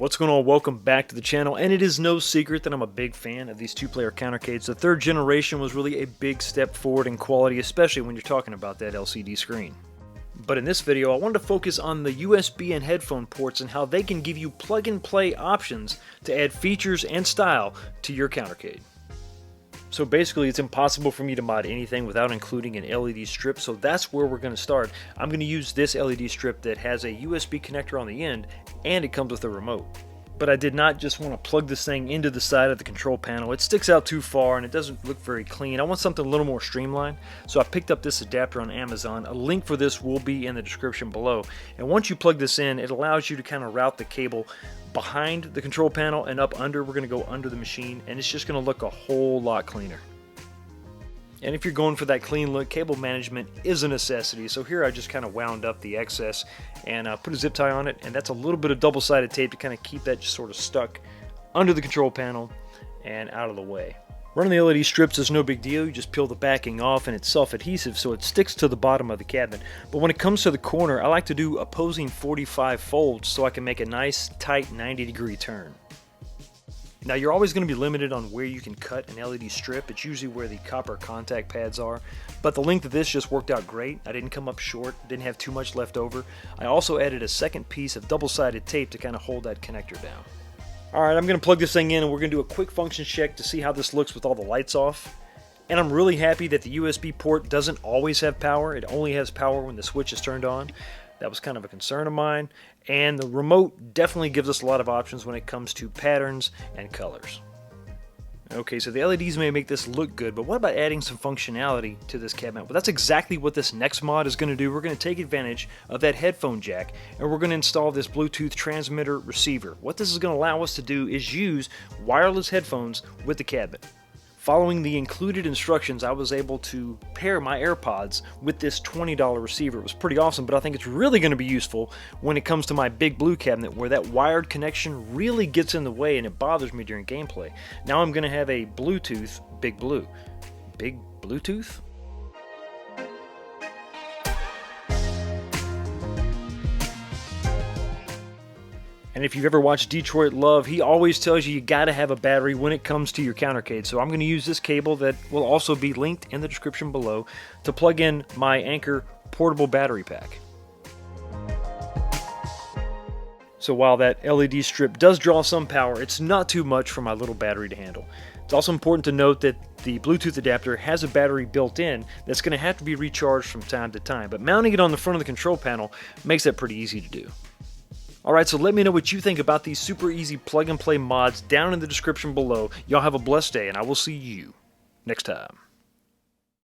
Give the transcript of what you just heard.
What's going on? Welcome back to the channel, and it is no secret that I'm a big fan of these two-player Countercades. The third generation was really a big step forward in quality, especially when you're talking about that LCD screen. But in this video, I wanted to focus on the USB and headphone ports and how they can give you plug-and-play options to add features and style to your Countercade. So basically, it's impossible for me to mod anything without including an LED strip, so that's where we're going to start. I'm going to use this LED strip that has a USB connector on the end, and it comes with a remote. But I did not just want to plug this thing into the side of the control panel. It sticks out too far and it doesn't look very clean. I want something a little more streamlined, so I picked up this adapter on Amazon. A link for this will be in the description below. And once you plug this in, it allows you to kind of route the cable behind the control panel and up under. We're going to go under the machine, and it's just going to look a whole lot cleaner. And if you're going for that clean look, cable management is a necessity. So here I just kind of wound up the excess and put a zip tie on it, and that's a little bit of double-sided tape to kind of keep that just sort of stuck under the control panel and out of the way. Running the LED strips is no big deal. You just peel the backing off and it's self-adhesive, so it sticks to the bottom of the cabinet. But when it comes to the corner, I like to do opposing 45 folds so I can make a nice tight 90-degree turn. Now you're always going to be limited on where you can cut an LED strip. It's usually where the copper contact pads are, but the length of this just worked out great. I didn't come up short, didn't have too much left over. I also added a second piece of double-sided tape to kind of hold that connector down. Alright, I'm going to plug this thing in and we're going to do a quick function check to see how this looks with all the lights off. And I'm really happy that the USB port doesn't always have power. It only has power when the switch is turned on. That was kind of a concern of mine. And the remote definitely gives us a lot of options when it comes to patterns and colors. Okay, so the LEDs may make this look good, but what about adding some functionality to this cabinet? Well, that's exactly what this next mod is going to do. We're going to take advantage of that headphone jack, and we're going to install this Bluetooth transmitter receiver. What this is going to allow us to do is use wireless headphones with the cabinet. Following the included instructions, I was able to pair my AirPods with this $20 receiver. It was pretty awesome, but I think it's really going to be useful when it comes to my Big Blue cabinet, where that wired connection really gets in the way and it bothers me during gameplay. Now I'm going to have a Bluetooth Big Blue. Big Bluetooth? And if you've ever watched Detroit Love, he always tells you gotta have a battery when it comes to your Countercade. So I'm going to use this cable that will also be linked in the description below to plug in my Anchor portable battery pack. So while that LED strip does draw some power, it's not too much for my little battery to handle. It's also important to note that the Bluetooth adapter has a battery built in that's going to have to be recharged from time to time, but mounting it on the front of the control panel makes that pretty easy to do. Alright, so let me know what you think about these super easy plug and play mods down in the description below. Y'all have a blessed day, and I will see you next time.